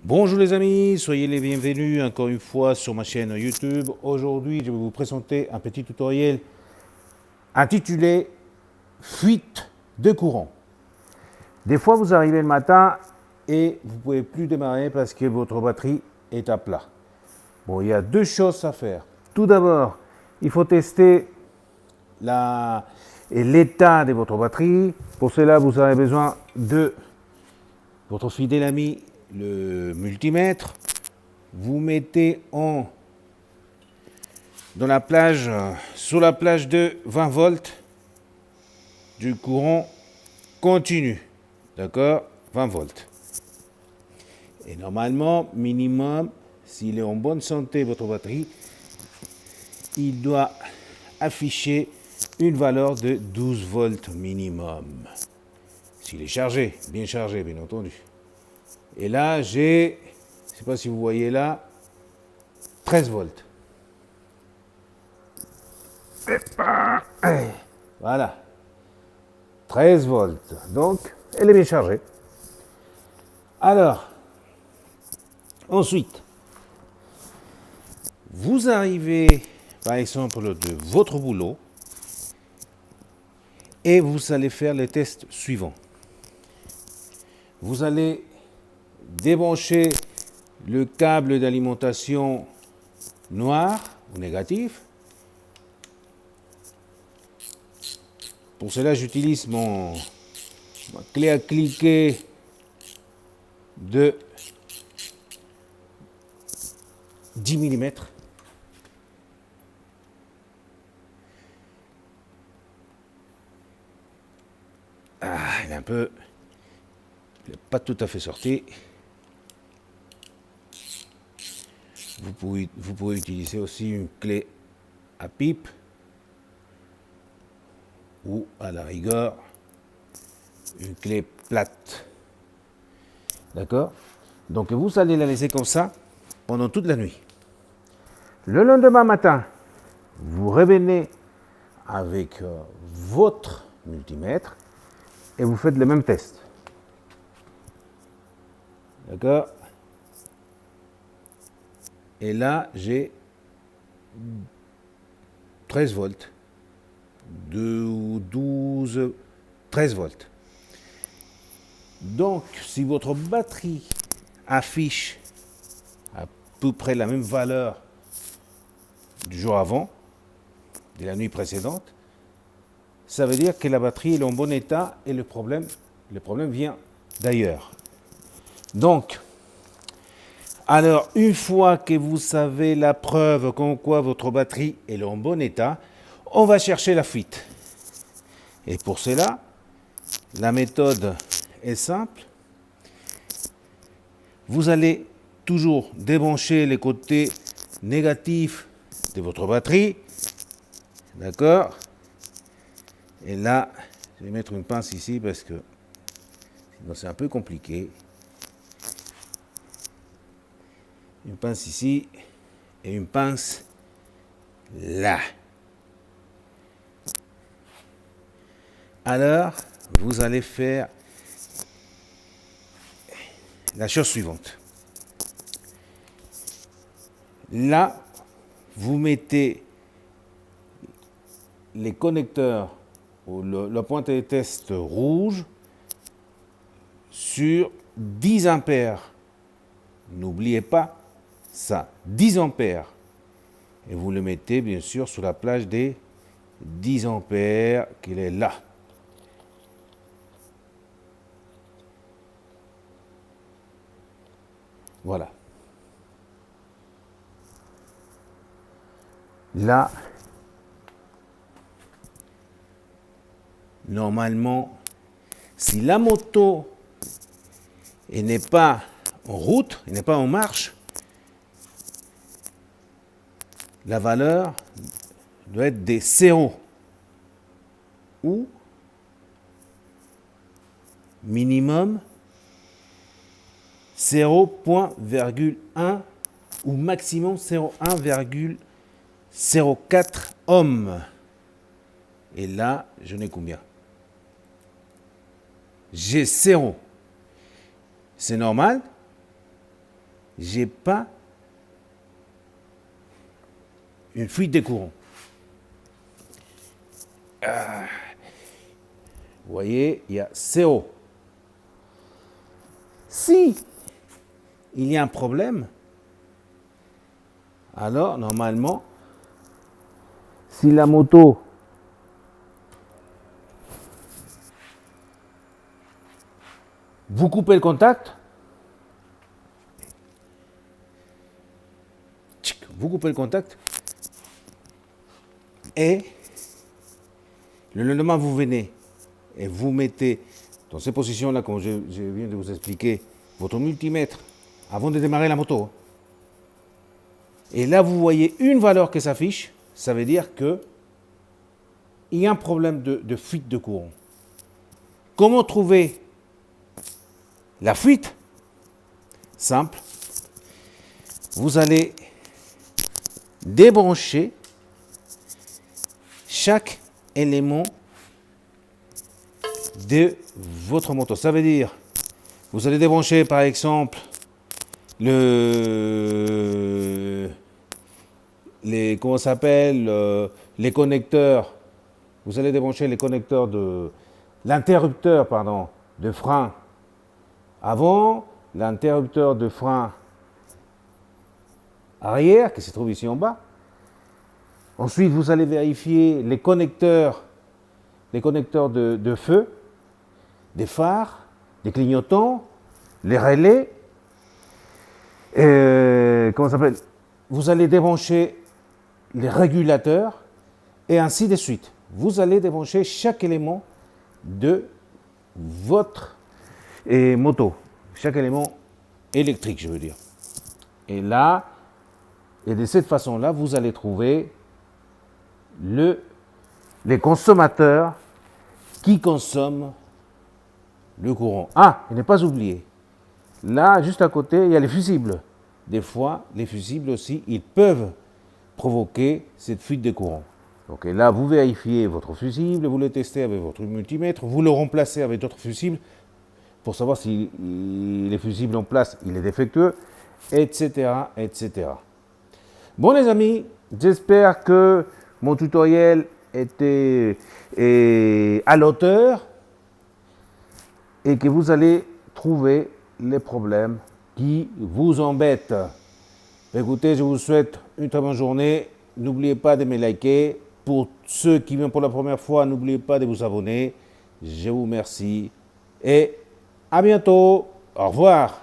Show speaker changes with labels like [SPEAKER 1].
[SPEAKER 1] Bonjour les amis, soyez les bienvenus encore une fois sur ma chaîne YouTube. Aujourd'hui, je vais vous présenter un petit tutoriel intitulé Fuite de courant. Des fois, vous arrivez le matin et vous ne pouvez plus démarrer parce que votre batterie est à plat. Bon, il y a deux choses à faire. Tout d'abord, il faut tester l'état de votre batterie. Pour cela, vous avez besoin de votre fidèle ami, le multimètre. Vous mettez sur la plage de 20 volts du courant continu. D'accord? 20 volts. Et normalement, minimum, s'il est en bonne santé, votre batterie, il doit afficher une valeur de 12 volts minimum. S'il est chargé, bien chargé, bien entendu. Et là, j'ai, je ne sais pas si vous voyez là, 13 volts. Voilà. 13 volts. Donc, elle est bien chargée. Alors, ensuite, vous arrivez, par exemple, de votre boulot et vous allez faire les tests suivants. Vous allez débrancher le câble d'alimentation noir ou négatif. Pour cela, j'utilise ma clé à cliquer de 10 mm. Il est un peu... Il n'est pas tout à fait sorti. Vous pouvez utiliser aussi une clé à pipe ou à la rigueur une clé plate. D'accord? Donc vous allez la laisser comme ça pendant toute la nuit. Le lendemain matin, vous revenez avec votre multimètre et vous faites le même test. D'accord? Et là, j'ai 13 volts. 12, 13 volts. Donc, si votre batterie affiche à peu près la même valeur du jour avant, de la nuit précédente, ça veut dire que la batterie est en bon état et le problème vient d'ailleurs. Donc, alors, une fois que vous savez la preuve comme quoi votre batterie est en bon état, on va chercher la fuite. Et pour cela, la méthode est simple. Vous allez toujours débrancher les côtés négatifs de votre batterie. D'accord? Et là, je vais mettre une pince ici parce que sinon c'est un peu compliqué. Une pince ici et une pince là. Alors, vous allez faire la chose suivante. Là, vous mettez les connecteurs ou la pointe de test rouge sur 10 ampères. N'oubliez pas ça, 10 ampères. Et vous le mettez bien sûr sur la plage des 10 ampères qu'il est là. Voilà. Là, normalement, si la moto n'est pas en route, n'est pas en marche, la valeur doit être des 0 ou minimum 0,1 ou maximum 0,1,04 ohms. Et là, je n'ai combien? J'ai 0. C'est normal. j'ai pas une fuite de courant. Vous voyez, il y a CO. Si il y a un problème, alors normalement, si la moto vous coupez le contact, vous coupez le contact et le lendemain vous venez et vous mettez dans ces positions-là, comme je viens de vous expliquer, votre multimètre avant de démarrer la moto. Et là, vous voyez une valeur qui s'affiche, ça veut dire qu'il y a un problème de fuite de courant. Comment trouver la fuite? Simple. Vous allez débrancher chaque élément de votre moto. Ça veut dire, vous allez débrancher par exemple comment ça s'appelle, les connecteurs. Vous allez débrancher les connecteurs de l'interrupteur, pardon, de frein avant, l'interrupteur de frein arrière, qui se trouve ici en bas. Ensuite, vous allez vérifier les connecteurs de feu, des phares, des clignotants, les relais. Comment ça s'appelle? Vous allez débrancher les régulateurs et ainsi de suite. Vous allez débrancher chaque élément de votre moto, chaque élément électrique, je veux dire. Et là, et de cette façon-là, vous allez trouver les consommateurs qui consomment le courant. Ah, et ne pas oublier, là, juste à côté, il y a les fusibles. Des fois, les fusibles aussi, ils peuvent provoquer cette fuite de courant. Donc là, vous vérifiez votre fusible, vous le testez avec votre multimètre, vous le remplacez avec d'autres fusibles pour savoir si les fusibles en place, il est défectueux, etc., etc. Bon les amis, j'espère que mon tutoriel était à l'auteur et que vous allez trouver les problèmes qui vous embêtent. Écoutez, je vous souhaite une très bonne journée. N'oubliez pas de me liker. Pour ceux qui viennent pour la première fois, n'oubliez pas de vous abonner. Je vous remercie et à bientôt. Au revoir.